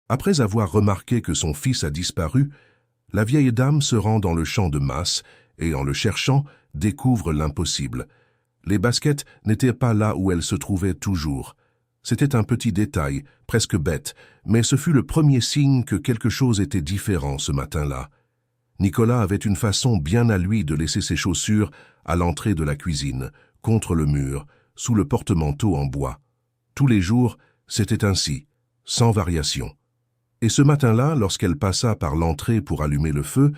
Après avoir remarqué que son fils a disparu, la vieille dame se rend dans le champ de masse et, en le cherchant, découvre l'impossible. Les baskets n'étaient pas là où elles se trouvaient toujours. C'était un petit détail, presque bête, mais ce fut le premier signe que quelque chose était différent ce matin-là. Nicolas avait une façon bien à lui de laisser ses chaussures à l'entrée de la cuisine, contre le mur, sous le porte-manteau en bois. Tous les jours, c'était ainsi, sans variation. Et ce matin-là, lorsqu'elle passa par l'entrée pour allumer le feu,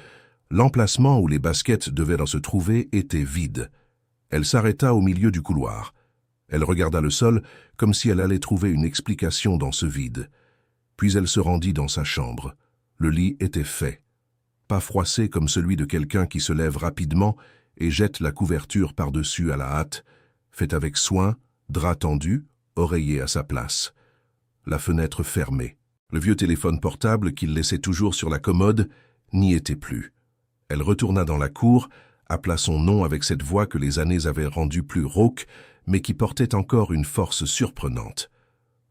l'emplacement où les baskets devaient se trouver était vide. Elle s'arrêta au milieu du couloir. Elle regarda le sol comme si elle allait trouver une explication dans ce vide. Puis elle se rendit dans sa chambre. Le lit était fait. Pas froissé comme celui de quelqu'un qui se lève rapidement et jette la couverture par-dessus à la hâte, fait avec soin, drap tendu, oreiller à sa place. La fenêtre fermée. Le vieux téléphone portable qu'il laissait toujours sur la commode n'y était plus. Elle retourna dans la cour, appela son nom avec cette voix que les années avaient rendue plus rauque, mais qui portait encore une force surprenante.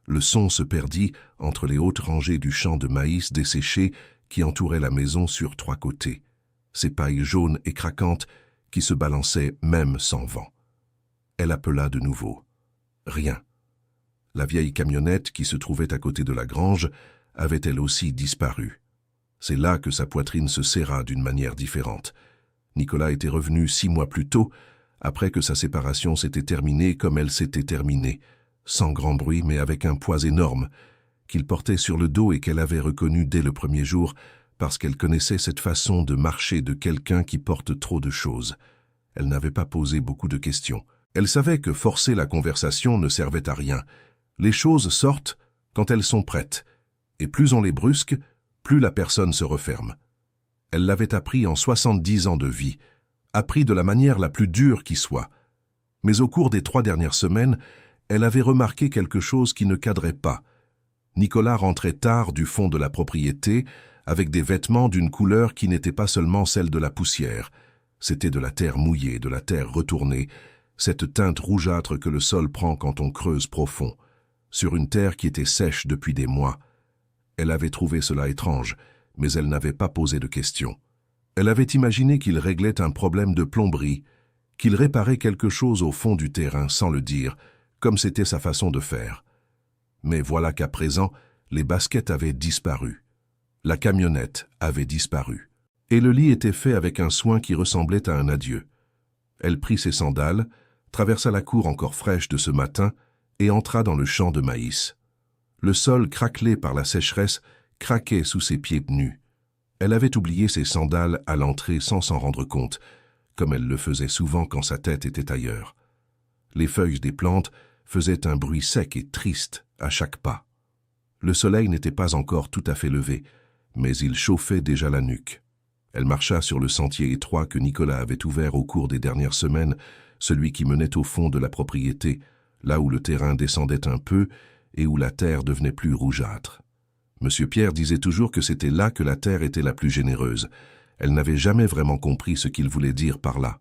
Le son se perdit entre les hautes rangées du champ de maïs desséché qui entourait la maison sur 3 côtés, ces pailles jaunes et craquantes qui se balançaient même sans vent. Elle appela de nouveau. Rien. La vieille camionnette qui se trouvait à côté de la grange avait elle aussi disparu. C'est là que sa poitrine se serra d'une manière différente. Nicolas était revenu 6 mois plus tôt, après que sa séparation s'était terminée comme elle s'était terminée, sans grand bruit mais avec un poids énorme, qu'il portait sur le dos et qu'elle avait reconnu dès le premier jour, parce qu'elle connaissait cette façon de marcher de quelqu'un qui porte trop de choses. Elle n'avait pas posé beaucoup de questions. Elle savait que forcer la conversation ne servait à rien. Les choses sortent quand elles sont prêtes, et plus on les brusque, plus la personne se referme. Elle l'avait appris en 70 ans de vie, appris de la manière la plus dure qui soit. Mais au cours des 3 dernières semaines, elle avait remarqué quelque chose qui ne cadrait pas. Nicolas rentrait tard du fond de la propriété, avec des vêtements d'une couleur qui n'était pas seulement celle de la poussière. C'était de la terre mouillée, de la terre retournée, cette teinte rougeâtre que le sol prend quand on creuse profond, sur une terre qui était sèche depuis des mois. Elle avait trouvé cela étrange, mais elle n'avait pas posé de questions. Elle avait imaginé qu'il réglait un problème de plomberie, qu'il réparait quelque chose au fond du terrain sans le dire, comme c'était sa façon de faire. Mais voilà qu'à présent, les baskets avaient disparu. La camionnette avait disparu. Et le lit était fait avec un soin qui ressemblait à un adieu. Elle prit ses sandales, traversa la cour encore fraîche de ce matin et entra dans le champ de maïs. Le sol craquelé par la sécheresse craquait sous ses pieds nus. Elle avait oublié ses sandales à l'entrée sans s'en rendre compte, comme elle le faisait souvent quand sa tête était ailleurs. Les feuilles des plantes faisaient un bruit sec et triste à chaque pas. Le soleil n'était pas encore tout à fait levé, mais il chauffait déjà la nuque. Elle marcha sur le sentier étroit que Nicolas avait ouvert au cours des dernières semaines, celui qui menait au fond de la propriété, là où le terrain descendait un peu et où la terre devenait plus rougeâtre. Monsieur Pierre disait toujours que c'était là que la terre était la plus généreuse. Elle n'avait jamais vraiment compris ce qu'il voulait dire par là.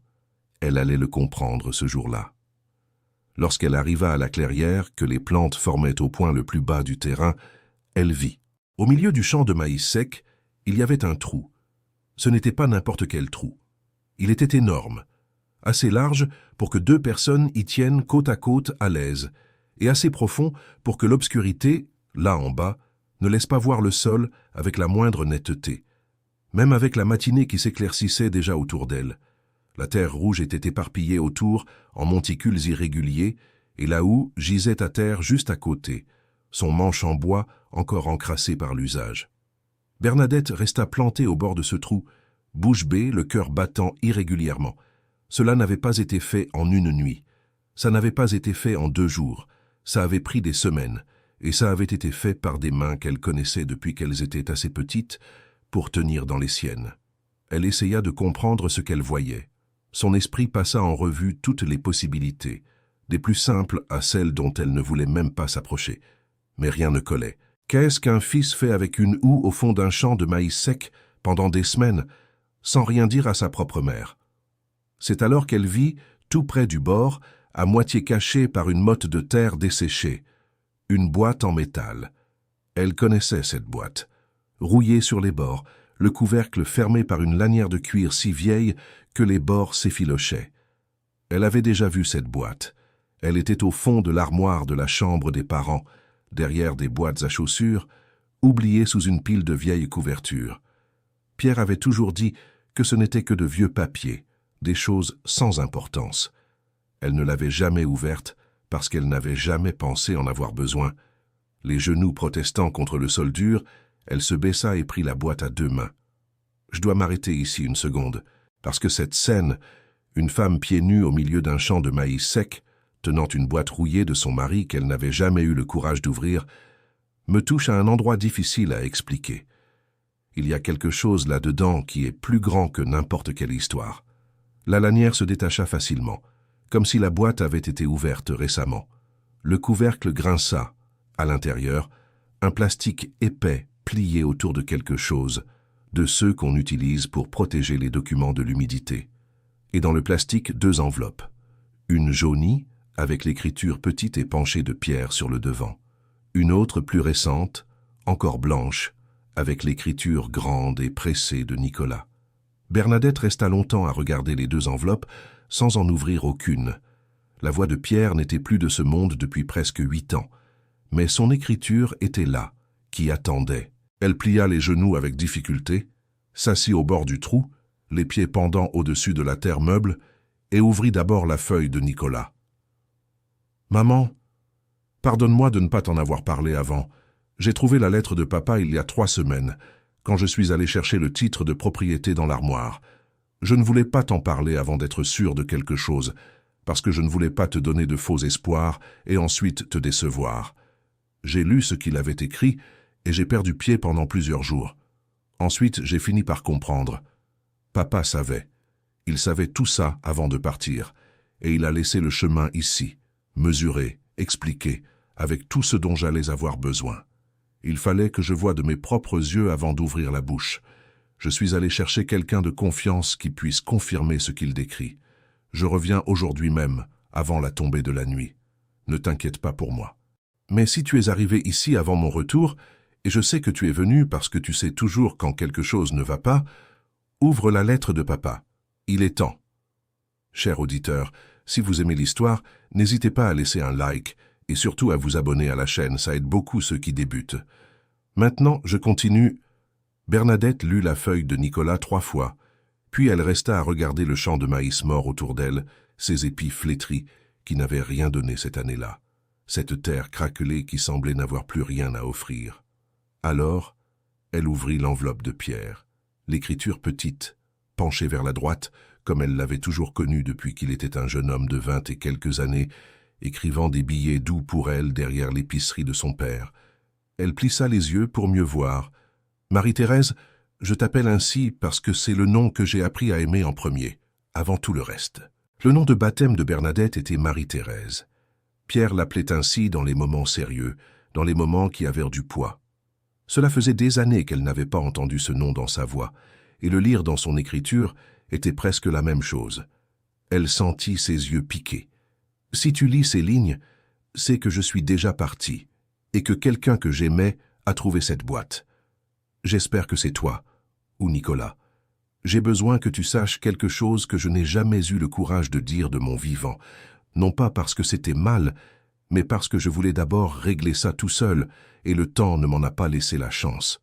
Elle allait le comprendre ce jour-là. Lorsqu'elle arriva à la clairière que les plantes formaient au point le plus bas du terrain, elle vit. Au milieu du champ de maïs sec, il y avait un trou. Ce n'était pas n'importe quel trou. Il était énorme, assez large pour que 2 personnes y tiennent côte à côte à l'aise, et assez profond pour que l'obscurité, là en bas, ne laisse pas voir le sol avec la moindre netteté, même avec la matinée qui s'éclaircissait déjà autour d'elle. La terre rouge était éparpillée autour en monticules irréguliers, et la houe gisait à terre juste à côté, son manche en bois encore encrassé par l'usage. Bernadette resta plantée au bord de ce trou, bouche bée, le cœur battant irrégulièrement. Cela n'avait pas été fait en une nuit. Ça n'avait pas été fait en 2 jours. Ça avait pris des semaines, et ça avait été fait par des mains qu'elle connaissait depuis qu'elles étaient assez petites pour tenir dans les siennes. Elle essaya de comprendre ce qu'elle voyait. Son esprit passa en revue toutes les possibilités, des plus simples à celles dont elle ne voulait même pas s'approcher. Mais rien ne collait. Qu'est-ce qu'un fils fait avec une houe au fond d'un champ de maïs sec pendant des semaines, sans rien dire à sa propre mère? C'est alors qu'elle vit, tout près du bord, à moitié cachée par une motte de terre desséchée, une boîte en métal. Elle connaissait cette boîte. Rouillée sur les bords, le couvercle fermé par une lanière de cuir si vieille que les bords s'effilochaient. Elle avait déjà vu cette boîte. Elle était au fond de l'armoire de la chambre des parents, derrière des boîtes à chaussures, oubliées sous une pile de vieilles couvertures. Pierre avait toujours dit que ce n'était que de vieux papiers, des choses sans importance. Elle ne l'avait jamais ouverte parce qu'elle n'avait jamais pensé en avoir besoin. Les genoux protestant contre le sol dur, elle se baissa et prit la boîte à deux mains. Je dois m'arrêter ici une seconde, parce que cette scène, une femme pieds nus au milieu d'un champ de maïs sec, tenant une boîte rouillée de son mari qu'elle n'avait jamais eu le courage d'ouvrir, me touche à un endroit difficile à expliquer. Il y a quelque chose là-dedans qui est plus grand que n'importe quelle histoire. La lanière se détacha facilement, comme si la boîte avait été ouverte récemment. Le couvercle grinça. À l'intérieur, un plastique épais plié autour de quelque chose, de ceux qu'on utilise pour protéger les documents de l'humidité. Et dans le plastique, deux enveloppes. Une jaunie, avec l'écriture petite et penchée de Pierre sur le devant. Une autre plus récente, encore blanche, avec l'écriture grande et pressée de Nicolas. Bernadette resta longtemps à regarder les deux enveloppes sans en ouvrir aucune. La voix de Pierre n'était plus de ce monde depuis presque 8 ans. Mais son écriture était là, qui attendait. Elle plia les genoux avec difficulté, s'assit au bord du trou, les pieds pendant au-dessus de la terre meuble, et ouvrit d'abord la feuille de Nicolas. « Maman, pardonne-moi de ne pas t'en avoir parlé avant. J'ai trouvé la lettre de papa il y a 3 semaines, quand je suis allé chercher le titre de propriété dans l'armoire. Je ne voulais pas t'en parler avant d'être sûr de quelque chose, parce que je ne voulais pas te donner de faux espoirs et ensuite te décevoir. J'ai lu ce qu'il avait écrit et j'ai perdu pied pendant plusieurs jours. Ensuite, j'ai fini par comprendre. Papa savait. Il savait tout ça avant de partir, et il a laissé le chemin ici, mesuré, expliqué, avec tout ce dont j'allais avoir besoin. Il fallait que je voie de mes propres yeux avant d'ouvrir la bouche. Je suis allé chercher quelqu'un de confiance qui puisse confirmer ce qu'il décrit. Je reviens aujourd'hui même, avant la tombée de la nuit. Ne t'inquiète pas pour moi. Mais si tu es arrivé ici avant mon retour, et je sais que tu es venu parce que tu sais toujours quand quelque chose ne va pas, ouvre la lettre de papa. Il est temps. Cher auditeur, si vous aimez l'histoire, n'hésitez pas à laisser un like et surtout à vous abonner à la chaîne, ça aide beaucoup ceux qui débutent. Maintenant, je continue. Bernadette lut la feuille de Nicolas 3 fois, puis elle resta à regarder le champ de maïs mort autour d'elle, ses épis flétris qui n'avaient rien donné cette année-là. Cette terre craquelée qui semblait n'avoir plus rien à offrir. Alors, elle ouvrit l'enveloppe de Pierre, l'écriture petite, penchée vers la droite, comme elle l'avait toujours connu depuis qu'il était un jeune homme de 20 et quelques années, écrivant des billets doux pour elle derrière l'épicerie de son père. Elle plissa les yeux pour mieux voir. « Marie-Thérèse, je t'appelle ainsi parce que c'est le nom que j'ai appris à aimer en premier, avant tout le reste. » Le nom de baptême de Bernadette était Marie-Thérèse. Pierre l'appelait ainsi dans les moments sérieux, dans les moments qui avaient du poids. Cela faisait des années qu'elle n'avait pas entendu ce nom dans sa voix, et le lire dans son écriture était presque la même chose. Elle sentit ses yeux piquer. « Si tu lis ces lignes, c'est que je suis déjà parti, et que quelqu'un que j'aimais a trouvé cette boîte. J'espère que c'est toi, ou Nicolas. J'ai besoin que tu saches quelque chose que je n'ai jamais eu le courage de dire de mon vivant, non pas parce que c'était mal, mais parce que je voulais d'abord régler ça tout seul, et le temps ne m'en a pas laissé la chance. »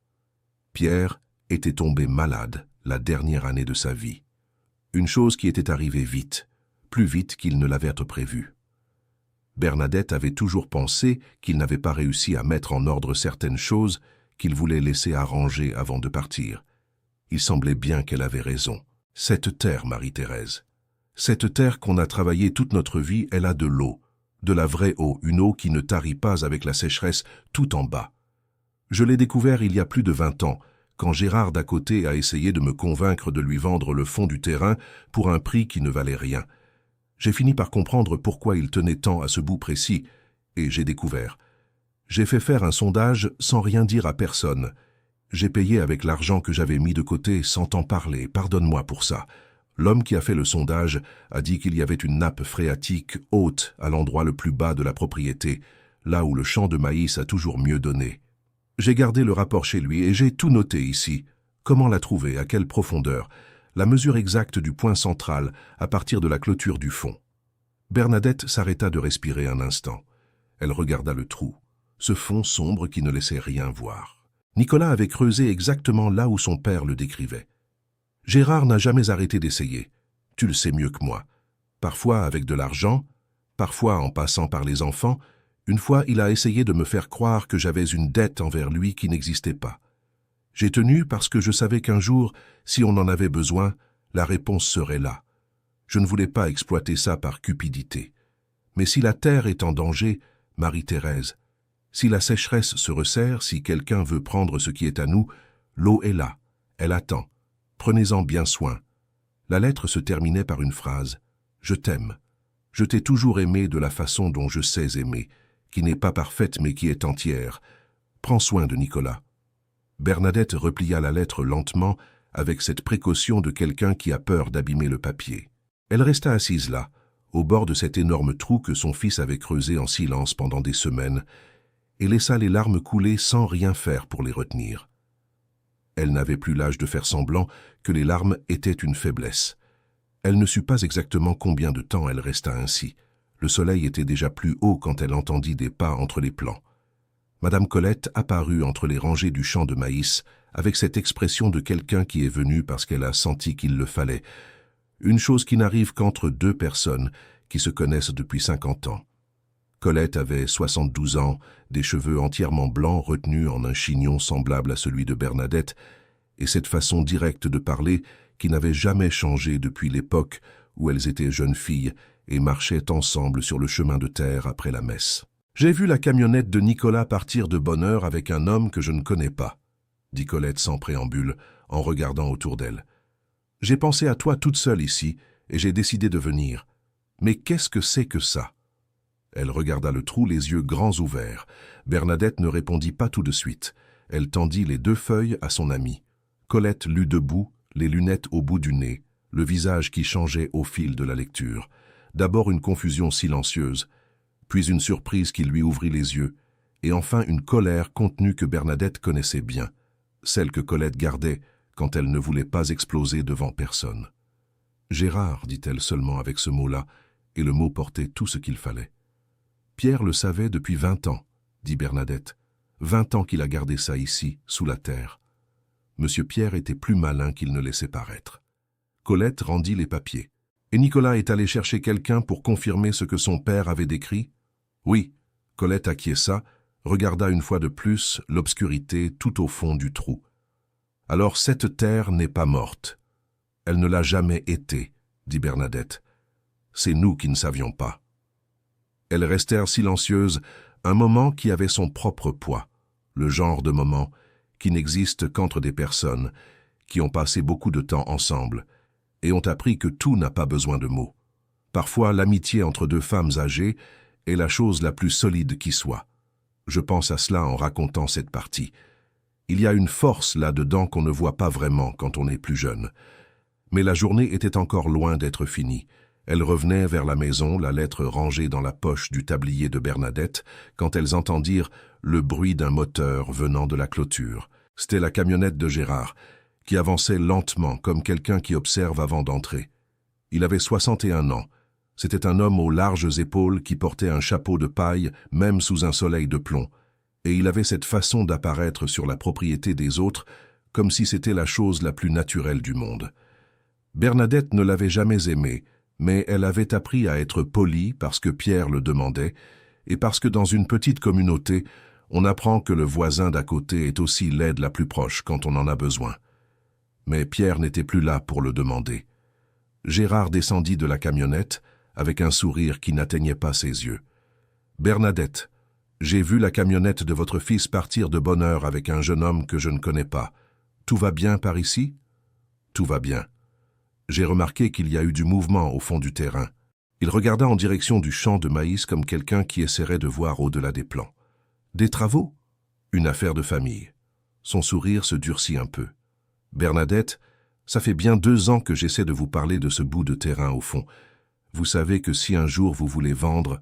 Pierre était tombé malade la dernière année de sa vie. Une chose qui était arrivée vite, plus vite qu'il ne l'avait prévu. Bernadette avait toujours pensé qu'il n'avait pas réussi à mettre en ordre certaines choses qu'il voulait laisser arranger avant de partir. Il semblait bien qu'elle avait raison. Cette terre, Marie-Thérèse, cette terre qu'on a travaillée toute notre vie, elle a de l'eau, de la vraie eau, une eau qui ne tarit pas avec la sécheresse tout en bas. Je l'ai découvert il y a plus de 20 ans, quand Gérard d'à côté a essayé de me convaincre de lui vendre le fond du terrain pour un prix qui ne valait rien. J'ai fini par comprendre pourquoi il tenait tant à ce bout précis, et j'ai découvert. J'ai fait faire un sondage sans rien dire à personne. J'ai payé avec l'argent que j'avais mis de côté sans t'en parler, pardonne-moi pour ça. L'homme qui a fait le sondage a dit qu'il y avait une nappe phréatique haute à l'endroit le plus bas de la propriété, là où le champ de maïs a toujours mieux donné. J'ai gardé le rapport chez lui et j'ai tout noté ici. Comment la trouver, à quelle profondeur, la mesure exacte du point central à partir de la clôture du fond. Bernadette s'arrêta de respirer un instant. Elle regarda le trou, ce fond sombre qui ne laissait rien voir. Nicolas avait creusé exactement là où son père le décrivait. Gérard n'a jamais arrêté d'essayer. Tu le sais mieux que moi. Parfois avec de l'argent, parfois en passant par les enfants. Une fois, il a essayé de me faire croire que j'avais une dette envers lui qui n'existait pas. J'ai tenu parce que je savais qu'un jour, si on en avait besoin, la réponse serait là. Je ne voulais pas exploiter ça par cupidité. Mais si la terre est en danger, Marie-Thérèse, si la sécheresse se resserre, si quelqu'un veut prendre ce qui est à nous, l'eau est là, elle attend. Prenez-en bien soin. La lettre se terminait par une phrase. Je t'aime. Je t'ai toujours aimé de la façon dont je sais aimer, qui n'est pas parfaite mais qui est entière. Prends soin de Nicolas. Bernadette replia la lettre lentement, avec cette précaution de quelqu'un qui a peur d'abîmer le papier. Elle resta assise là, au bord de cet énorme trou que son fils avait creusé en silence pendant des semaines, et laissa les larmes couler sans rien faire pour les retenir. Elle n'avait plus l'âge de faire semblant que les larmes étaient une faiblesse. Elle ne sut pas exactement combien de temps elle resta ainsi. Le soleil était déjà plus haut quand elle entendit des pas entre les plants. Madame Colette apparut entre les rangées du champ de maïs avec cette expression de quelqu'un qui est venu parce qu'elle a senti qu'il le fallait. Une chose qui n'arrive qu'entre deux personnes qui se connaissent depuis 50 ans. Colette avait 72 ans, des cheveux entièrement blancs retenus en un chignon semblable à celui de Bernadette, et cette façon directe de parler qui n'avait jamais changé depuis l'époque où elles étaient jeunes filles et marchaient ensemble sur le chemin de terre après la messe. « J'ai vu la camionnette de Nicolas partir de bonne heure avec un homme que je ne connais pas, » dit Colette sans préambule, en regardant autour d'elle. « J'ai pensé à toi toute seule ici, et j'ai décidé de venir. Mais qu'est-ce que c'est que ça ?» Elle regarda le trou, les yeux grands ouverts. Bernadette ne répondit pas tout de suite. Elle tendit les 2 feuilles à son amie. Colette lut debout, les lunettes au bout du nez, le visage qui changeait au fil de la lecture. D'abord une confusion silencieuse, puis une surprise qui lui ouvrit les yeux, et enfin une colère contenue que Bernadette connaissait bien, celle que Colette gardait quand elle ne voulait pas exploser devant personne. « Gérard » dit-elle seulement avec ce mot-là, et le mot portait tout ce qu'il fallait. « Pierre le savait depuis 20 ans, dit Bernadette. 20 ans qu'il a gardé ça ici, sous la terre. Monsieur Pierre était plus malin qu'il ne laissait paraître. » Colette rendit les papiers. « Et Nicolas est allé chercher quelqu'un pour confirmer ce que son père avait décrit ?»« Oui. » Colette acquiesça, regarda une fois de plus l'obscurité tout au fond du trou. « Alors cette terre n'est pas morte. Elle ne l'a jamais été, dit Bernadette. C'est nous qui ne savions pas. » Elles restèrent silencieuses, un moment qui avait son propre poids, le genre de moment qui n'existe qu'entre des personnes qui ont passé beaucoup de temps ensemble et ont appris que tout n'a pas besoin de mots. Parfois, l'amitié entre 2 femmes âgées est la chose la plus solide qui soit. Je pense à cela en racontant cette partie. Il y a une force là-dedans qu'on ne voit pas vraiment quand on est plus jeune. Mais la journée était encore loin d'être finie. Elles revenaient vers la maison, la lettre rangée dans la poche du tablier de Bernadette, quand elles entendirent le bruit d'un moteur venant de la clôture. C'était la camionnette de Gérard, qui avançait lentement comme quelqu'un qui observe avant d'entrer. Il avait 61 ans. C'était un homme aux larges épaules qui portait un chapeau de paille, même sous un soleil de plomb. Et il avait cette façon d'apparaître sur la propriété des autres, comme si c'était la chose la plus naturelle du monde. Bernadette ne l'avait jamais aimé, mais elle avait appris à être polie parce que Pierre le demandait, et parce que dans une petite communauté, on apprend que le voisin d'à côté est aussi l'aide la plus proche quand on en a besoin. Mais Pierre n'était plus là pour le demander. Gérard descendit de la camionnette, avec un sourire qui n'atteignait pas ses yeux. « Bernadette, j'ai vu la camionnette de votre fils partir de bonne heure avec un jeune homme que je ne connais pas. Tout va bien par ici ?»« Tout va bien. J'ai remarqué qu'il y a eu du mouvement au fond du terrain. » Il regarda en direction du champ de maïs comme quelqu'un qui essaierait de voir au-delà des plans. « Des travaux ? Une affaire de famille. » Son sourire se durcit un peu. « Bernadette, ça fait bien 2 ans que j'essaie de vous parler de ce bout de terrain au fond. Vous savez que si un jour vous voulez vendre,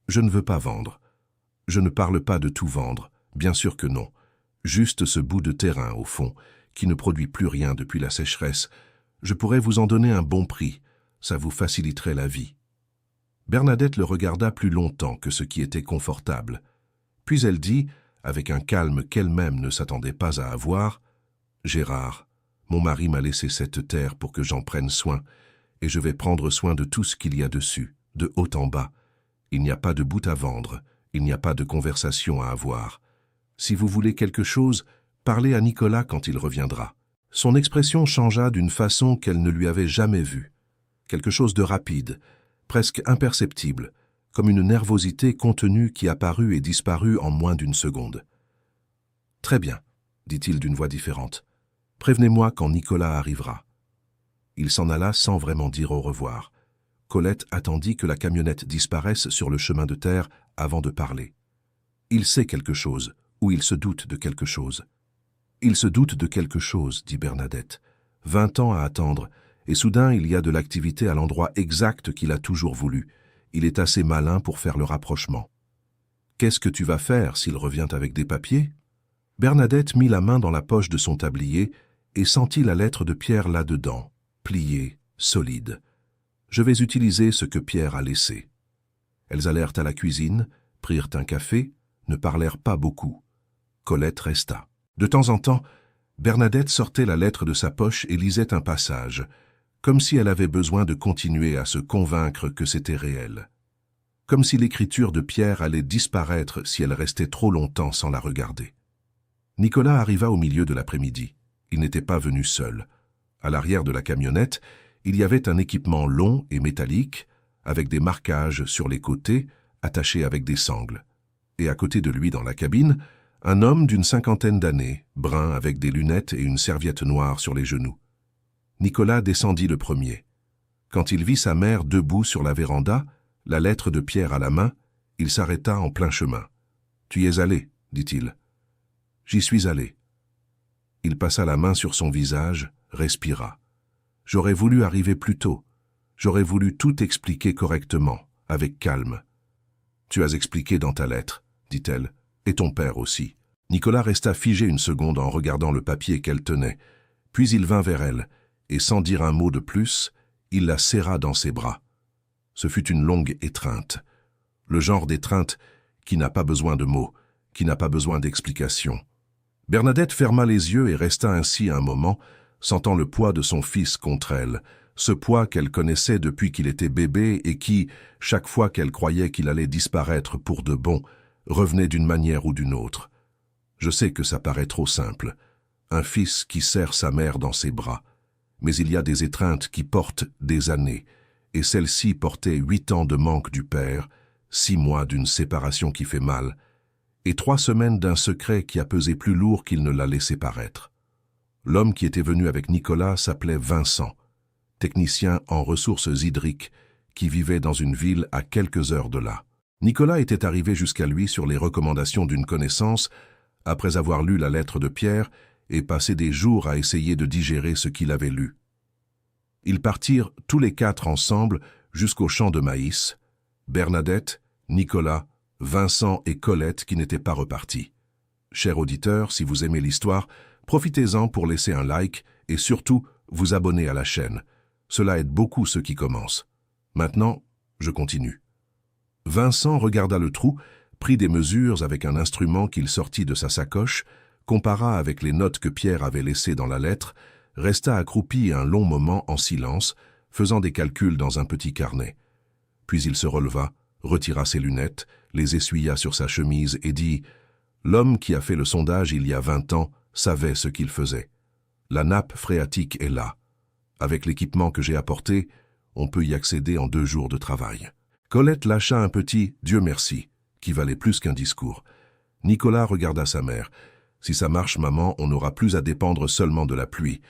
je ne veux pas vendre. Je ne parle pas de tout vendre, bien sûr que non. Juste ce bout de terrain, au fond, qui ne produit plus rien depuis la sécheresse. Je pourrais vous en donner un bon prix, ça vous faciliterait la vie. » Bernadette le regarda plus longtemps que ce qui était confortable. Puis elle dit, avec un calme qu'elle-même ne s'attendait pas à avoir, « Gérard, mon mari m'a laissé cette terre pour que j'en prenne soin, et je vais prendre soin de tout ce qu'il y a dessus, de haut en bas. Il n'y a pas de bout à vendre, il n'y a pas de conversation à avoir. Si vous voulez quelque chose, parlez à Nicolas quand il reviendra. » Son expression changea d'une façon qu'elle ne lui avait jamais vue. Quelque chose de rapide, presque imperceptible, comme une nervosité contenue qui apparut et disparut en moins d'une seconde. « Très bien, » dit-il d'une voix différente. « Prévenez-moi quand Nicolas arrivera. » Il s'en alla sans vraiment dire au revoir. Colette attendit que la camionnette disparaisse sur le chemin de terre avant de parler. « Il sait quelque chose, ou il se doute de quelque chose. »« Il se doute de quelque chose, » dit Bernadette. « 20 ans à attendre, et soudain il y a de l'activité à l'endroit exact qu'il a toujours voulu. Il est assez malin pour faire le rapprochement. »« Qu'est-ce que tu vas faire s'il revient avec des papiers ?» Bernadette mit la main dans la poche de son tablier et sentit la lettre de Pierre là-dedans, pliée, solide. « Je vais utiliser ce que Pierre a laissé. » Elles allèrent à la cuisine, prirent un café, ne parlèrent pas beaucoup. Colette resta. De temps en temps, Bernadette sortait la lettre de sa poche et lisait un passage, comme si elle avait besoin de continuer à se convaincre que c'était réel. Comme si l'écriture de Pierre allait disparaître si elle restait trop longtemps sans la regarder. Nicolas arriva au milieu de l'après-midi. Il n'était pas venu seul. À l'arrière de la camionnette, il y avait un équipement long et métallique, avec des marquages sur les côtés, attachés avec des sangles. Et à côté de lui dans la cabine, un homme d'une 50aine d'années, brun avec des lunettes et une serviette noire sur les genoux. Nicolas descendit le premier. Quand il vit sa mère debout sur la véranda, la lettre de Pierre à la main, il s'arrêta en plein chemin. « Tu y es allé, » dit-il. « J'y suis allé. » Il passa la main sur son visage, respira. « J'aurais voulu arriver plus tôt. J'aurais voulu tout expliquer correctement, avec calme. »« Tu as expliqué dans ta lettre, » dit-elle. « Et ton père aussi. » Nicolas resta figé une seconde en regardant le papier qu'elle tenait. Puis il vint vers elle, et sans dire un mot de plus, il la serra dans ses bras. Ce fut une longue étreinte. Le genre d'étreinte qui n'a pas besoin de mots, qui n'a pas besoin d'explications. Bernadette ferma les yeux et resta ainsi un moment, sentant le poids de son fils contre elle, ce poids qu'elle connaissait depuis qu'il était bébé et qui, chaque fois qu'elle croyait qu'il allait disparaître pour de bon, revenait d'une manière ou d'une autre. Je sais que ça paraît trop simple. Un fils qui serre sa mère dans ses bras. Mais il y a des étreintes qui portent des années, et celle-ci portait 8 ans de manque du père, 6 mois d'une séparation qui fait mal, et 3 semaines d'un secret qui a pesé plus lourd qu'il ne l'a laissé paraître. L'homme qui était venu avec Nicolas s'appelait Vincent, technicien en ressources hydriques, qui vivait dans une ville à quelques heures de là. Nicolas était arrivé jusqu'à lui sur les recommandations d'une connaissance, après avoir lu la lettre de Pierre et passé des jours à essayer de digérer ce qu'il avait lu. Ils partirent tous les 4 ensemble jusqu'au champ de maïs, Bernadette, Nicolas, Vincent et Colette qui n'étaient pas repartis. Chers auditeurs, si vous aimez l'histoire, profitez-en pour laisser un like et surtout vous abonner à la chaîne. Cela aide beaucoup ceux qui commencent. Maintenant, je continue. Vincent regarda le trou, prit des mesures avec un instrument qu'il sortit de sa sacoche, compara avec les notes que Pierre avait laissées dans la lettre, resta accroupi un long moment en silence, faisant des calculs dans un petit carnet. Puis il se releva, retira ses lunettes, les essuya sur sa chemise et dit « L'homme qui a fait le sondage il y a 20 ans savait ce qu'il faisait. La nappe phréatique est là. Avec l'équipement que j'ai apporté, on peut y accéder en 2 jours de travail. » Colette lâcha un petit « Dieu merci » qui valait plus qu'un discours. Nicolas regarda sa mère. « Si ça marche, maman, on n'aura plus à dépendre seulement de la pluie.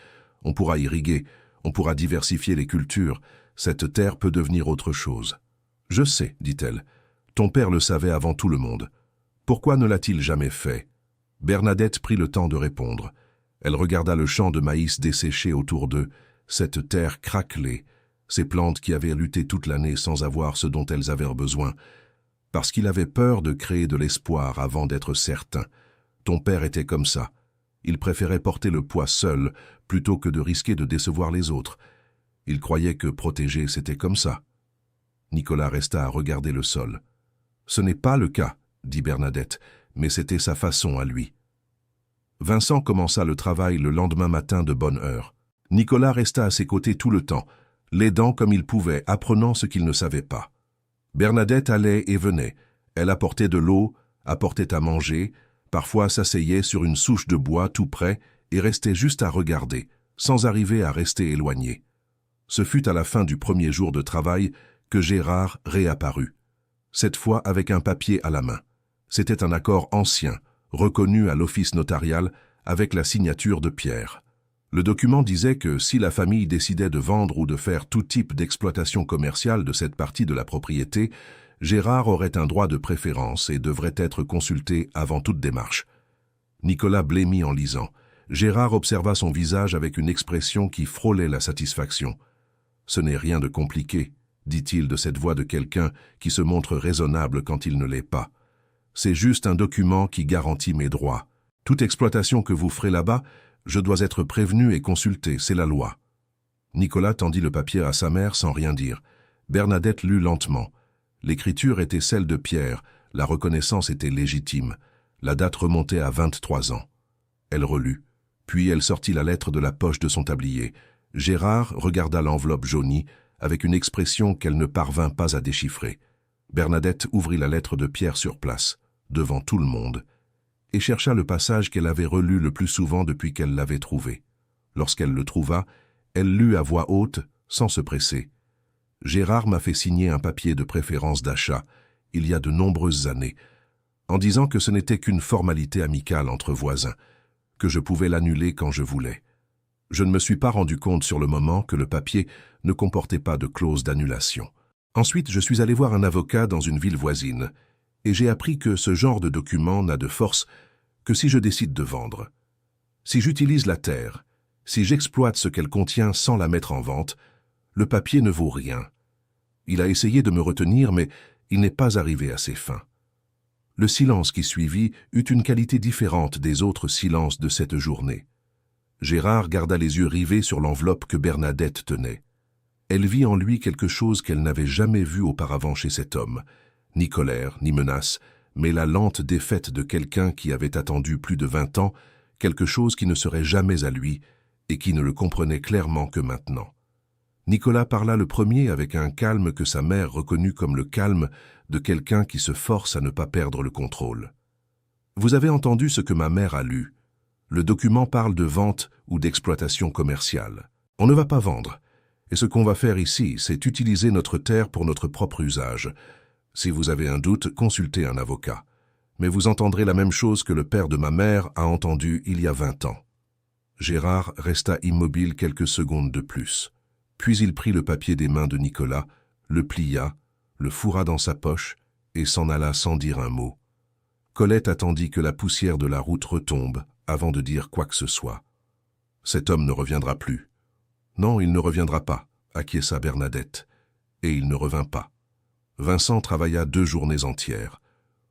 On pourra irriguer, on pourra diversifier les cultures. Cette terre peut devenir autre chose. »« Je sais, » dit-elle. « Ton père le savait avant tout le monde. Pourquoi ne l'a-t-il jamais fait ?» Bernadette prit le temps de répondre. Elle regarda le champ de maïs desséché autour d'eux, cette terre craquelée, ces plantes qui avaient lutté toute l'année sans avoir ce dont elles avaient besoin, parce qu'il avait peur de créer de l'espoir avant d'être certain, Ton père était comme ça. Il préférait porter le poids seul, plutôt que de risquer de décevoir les autres. Il croyait que protéger, c'était comme ça. » Nicolas resta à regarder le sol. « Ce n'est pas le cas, » dit Bernadette, mais c'était sa façon à lui. Vincent commença le travail le lendemain matin de bonne heure. Nicolas resta à ses côtés tout le temps, l'aidant comme il pouvait, apprenant ce qu'il ne savait pas. Bernadette allait et venait. Elle apportait de l'eau, apportait à manger, parfois s'asseyait sur une souche de bois tout près et restait juste à regarder, sans arriver à rester éloignée. Ce fut à la fin du premier jour de travail que Gérard réapparut, cette fois avec un papier à la main. C'était un accord ancien, reconnu à l'office notarial avec la signature de Pierre. Le document disait que si la famille décidait de vendre ou de faire tout type d'exploitation commerciale de cette partie de la propriété, Gérard aurait un droit de préférence et devrait être consulté avant toute démarche. Nicolas blêmit en lisant. Gérard observa son visage avec une expression qui frôlait la satisfaction. « Ce n'est rien de compliqué, » dit-il de cette voix de quelqu'un qui se montre raisonnable quand il ne l'est pas. « C'est juste un document qui garantit mes droits. Toute exploitation que vous ferez là-bas, je dois être prévenu et consulté, c'est la loi. » Nicolas tendit le papier à sa mère sans rien dire. Bernadette lut lentement. L'écriture était celle de Pierre, la reconnaissance était légitime. La date remontait à 23 ans. Elle relut, puis elle sortit la lettre de la poche de son tablier. Gérard regarda l'enveloppe jaunie avec une expression qu'elle ne parvint pas à déchiffrer. Bernadette ouvrit la lettre de Pierre sur place, devant tout le monde, et chercha le passage qu'elle avait relu le plus souvent depuis qu'elle l'avait trouvé. Lorsqu'elle le trouva, elle lut à voix haute, sans se presser. « Gérard m'a fait signer un papier de préférence d'achat, il y a de nombreuses années, en disant que ce n'était qu'une formalité amicale entre voisins, que je pouvais l'annuler quand je voulais. Je ne me suis pas rendu compte sur le moment que le papier ne comportait pas de clause d'annulation. Ensuite, je suis allé voir un avocat dans une ville voisine, et j'ai appris que ce genre de document n'a de force que si je décide de vendre. Si j'utilise la terre, si j'exploite ce qu'elle contient sans la mettre en vente, le papier ne vaut rien. Il a essayé de me retenir, mais il n'est pas arrivé à ses fins. » Le silence qui suivit eut une qualité différente des autres silences de cette journée. Gérard garda les yeux rivés sur l'enveloppe que Bernadette tenait. Elle vit en lui quelque chose qu'elle n'avait jamais vu auparavant chez cet homme, ni colère, ni menace, mais la lente défaite de quelqu'un qui avait attendu plus de 20 ans, quelque chose qui ne serait jamais à lui et qui ne le comprenait clairement que maintenant. Nicolas parla le premier avec un calme que sa mère reconnut comme le calme de quelqu'un qui se force à ne pas perdre le contrôle. « Vous avez entendu ce que ma mère a lu. Le document parle de vente ou d'exploitation commerciale. On ne va pas vendre. Et ce qu'on va faire ici, c'est utiliser notre terre pour notre propre usage. Si vous avez un doute, consultez un avocat. Mais vous entendrez la même chose que le père de ma mère a entendu il y a 20 ans. » Gérard resta immobile quelques secondes de plus. Puis il prit le papier des mains de Nicolas, le plia, le fourra dans sa poche et s'en alla sans dire un mot. Colette attendit que la poussière de la route retombe avant de dire quoi que ce soit. « Cet homme ne reviendra plus. »« Non, il ne reviendra pas, » acquiesça Bernadette. Et il ne revint pas. Vincent travailla 2 journées entières.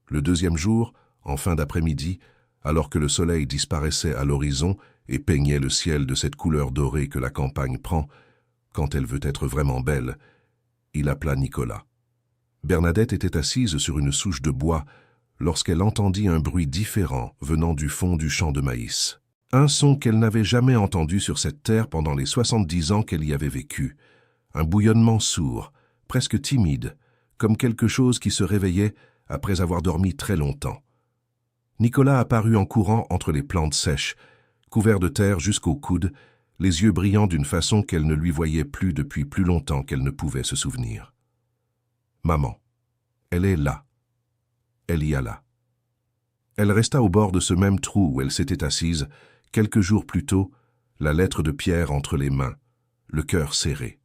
Le deuxième jour, en fin d'après-midi, alors que le soleil disparaissait à l'horizon et peignait le ciel de cette couleur dorée que la campagne prend, quand elle veut être vraiment belle, il appela Nicolas. Bernadette était assise sur une souche de bois lorsqu'elle entendit un bruit différent venant du fond du champ de maïs. Un son qu'elle n'avait jamais entendu sur cette terre pendant les 70 ans qu'elle y avait vécu. Un bouillonnement sourd, presque timide, comme quelque chose qui se réveillait après avoir dormi très longtemps. Nicolas apparut en courant entre les plantes sèches, couvert de terre jusqu'au coude, les yeux brillants d'une façon qu'elle ne lui voyait plus depuis plus longtemps qu'elle ne pouvait se souvenir. « Maman, elle est là. » Elle y alla. Elle resta au bord de ce même trou où elle s'était assise, quelques jours plus tôt, la lettre de Pierre entre les mains, le cœur serré.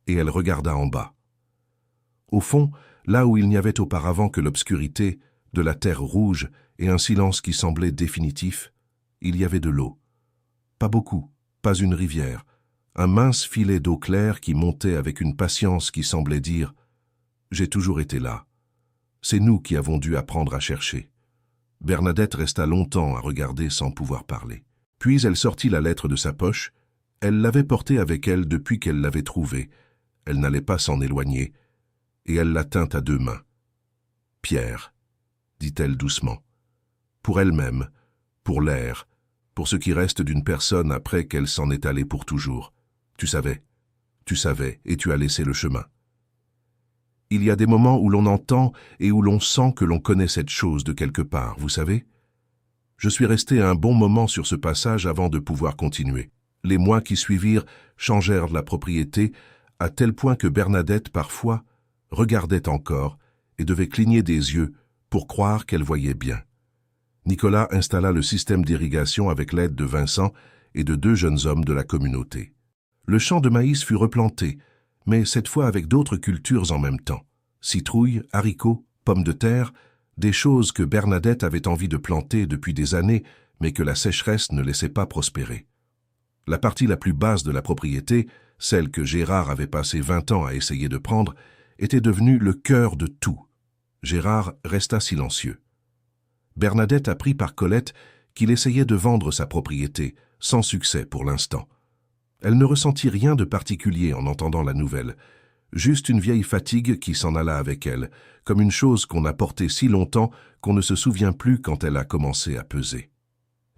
Et elle regarda en bas. Au fond, là où il n'y avait auparavant que l'obscurité, de la terre rouge et un silence qui semblait définitif, il y avait de l'eau. Pas beaucoup. Pas une rivière, un mince filet d'eau claire qui montait avec une patience qui semblait dire « J'ai toujours été là. C'est nous qui avons dû apprendre à chercher. Bernadette resta longtemps à regarder sans pouvoir parler. Puis elle sortit la lettre de sa poche. Elle l'avait portée avec elle depuis qu'elle l'avait trouvée. Elle n'allait pas s'en éloigner, et elle la tint à deux mains. « Pierre, dit-elle doucement, pour elle-même, pour l'air, pour ce qui reste d'une personne après qu'elle s'en est allée pour toujours. Tu savais, et tu as laissé le chemin. Il y a des moments où l'on entend et où l'on sent que l'on connaît cette chose de quelque part, vous savez. Je suis resté un bon moment sur ce passage avant de pouvoir continuer. Les mois qui suivirent changèrent la propriété à tel point que Bernadette, parfois, regardait encore et devait cligner des yeux pour croire qu'elle voyait bien. Nicolas installa le système d'irrigation avec l'aide de Vincent et de deux jeunes hommes de la communauté. Le champ de maïs fut replanté, mais cette fois avec d'autres cultures en même temps. Citrouilles, haricots, pommes de terre, des choses que Bernadette avait envie de planter depuis des années, mais que la sécheresse ne laissait pas prospérer. La partie la plus basse de la propriété, celle que Gérard avait passé 20 ans à essayer de prendre, était devenue le cœur de tout. Gérard resta silencieux. Bernadette apprit par Colette qu'il essayait de vendre sa propriété, sans succès pour l'instant. Elle ne ressentit rien de particulier en entendant la nouvelle, juste une vieille fatigue qui s'en alla avec elle, comme une chose qu'on a portée si longtemps qu'on ne se souvient plus quand elle a commencé à peser.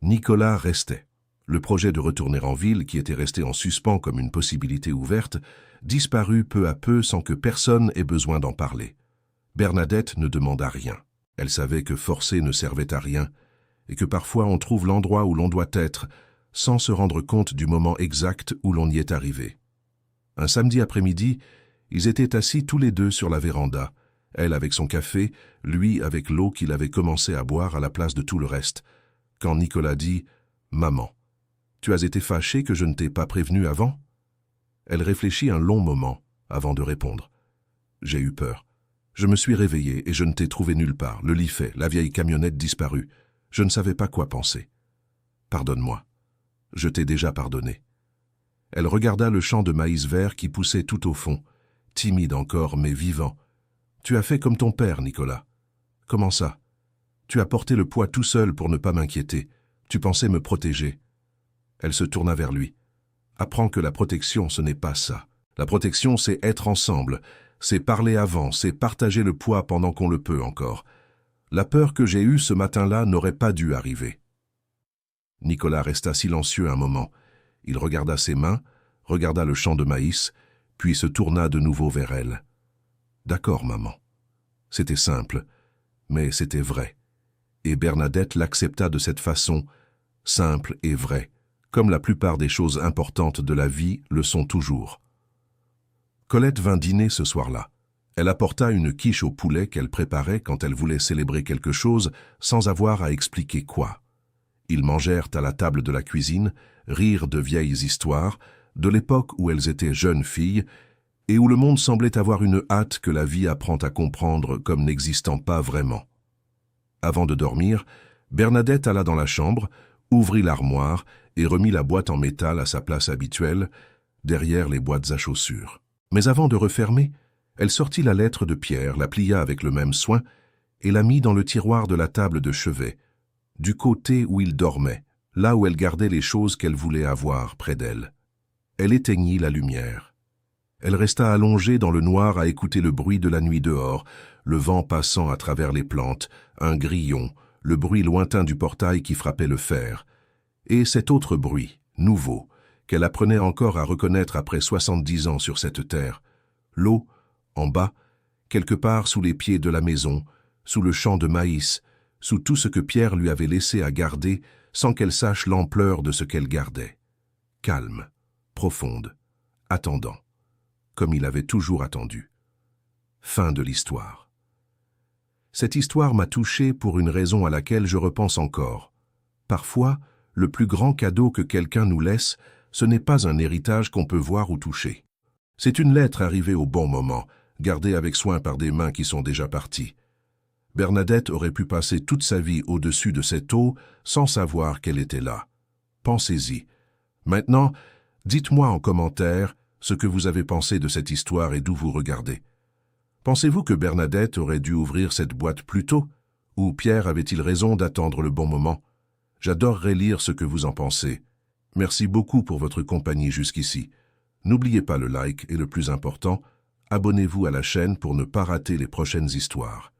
Nicolas restait. Le projet de retourner en ville, qui était resté en suspens comme une possibilité ouverte, disparut peu à peu sans que personne ait besoin d'en parler. Bernadette ne demanda rien. Elle savait que forcer ne servait à rien, et que parfois on trouve l'endroit où l'on doit être, sans se rendre compte du moment exact où l'on y est arrivé. Un samedi après-midi, ils étaient assis tous les deux sur la véranda, elle avec son café, lui avec l'eau qu'il avait commencé à boire à la place de tout le reste, quand Nicolas dit « Maman, tu as été fâchée que je ne t'ai pas prévenu avant ?» Elle réfléchit un long moment avant de répondre. « J'ai eu peur. Je me suis réveillée et je ne t'ai trouvé nulle part. Le lit fait, la vieille camionnette disparue. Je ne savais pas quoi penser. Pardonne-moi. Je t'ai déjà pardonné. » Elle regarda le champ de maïs vert qui poussait tout au fond, timide encore mais vivant. « Tu as fait comme ton père, Nicolas. »« Comment ça ? Tu as porté le poids tout seul pour ne pas m'inquiéter. Tu pensais me protéger. » Elle se tourna vers lui. « Apprends que la protection, ce n'est pas ça. La protection, c'est être ensemble. C'est parler avant, c'est partager le poids pendant qu'on le peut encore. La peur que j'ai eue ce matin-là n'aurait pas dû arriver. » Nicolas resta silencieux un moment. Il regarda ses mains, regarda le champ de maïs, puis se tourna de nouveau vers elle. « D'accord, maman. » C'était simple, mais c'était vrai. Et Bernadette l'accepta de cette façon, simple et vraie, comme la plupart des choses importantes de la vie le sont toujours. Colette vint dîner ce soir-là. Elle apporta une quiche au poulet qu'elle préparait quand elle voulait célébrer quelque chose sans avoir à expliquer quoi. Ils mangèrent à la table de la cuisine, rirent de vieilles histoires, de l'époque où elles étaient jeunes filles, et où le monde semblait avoir une hâte que la vie apprend à comprendre comme n'existant pas vraiment. Avant de dormir, Bernadette alla dans la chambre, ouvrit l'armoire et remit la boîte en métal à sa place habituelle, derrière les boîtes à chaussures. Mais avant de refermer, elle sortit la lettre de Pierre, la plia avec le même soin et la mit dans le tiroir de la table de chevet, du côté où il dormait, là où elle gardait les choses qu'elle voulait avoir près d'elle. Elle éteignit la lumière. Elle resta allongée dans le noir à écouter le bruit de la nuit dehors, le vent passant à travers les plantes, un grillon, le bruit lointain du portail qui frappait le fer, et cet autre bruit, nouveau, qu'elle apprenait encore à reconnaître après 70 ans sur cette terre, l'eau, en bas, quelque part sous les pieds de la maison, sous le champ de maïs, sous tout ce que Pierre lui avait laissé à garder sans qu'elle sache l'ampleur de ce qu'elle gardait. Calme, profonde, attendant, comme il avait toujours attendu. Fin de l'histoire. Cette histoire m'a touché pour une raison à laquelle je repense encore. Parfois, le plus grand cadeau que quelqu'un nous laisse, ce n'est pas un héritage qu'on peut voir ou toucher. C'est une lettre arrivée au bon moment, gardée avec soin par des mains qui sont déjà parties. Bernadette aurait pu passer toute sa vie au-dessus de cette eau sans savoir qu'elle était là. Pensez-y. Maintenant, dites-moi en commentaire ce que vous avez pensé de cette histoire et d'où vous regardez. Pensez-vous que Bernadette aurait dû ouvrir cette boîte plus tôt, Ou Pierre avait-il raison d'attendre le bon moment? J'adorerais lire ce que vous en pensez. Merci beaucoup pour votre compagnie jusqu'ici. N'oubliez pas le like et le plus important, abonnez-vous à la chaîne pour ne pas rater les prochaines histoires.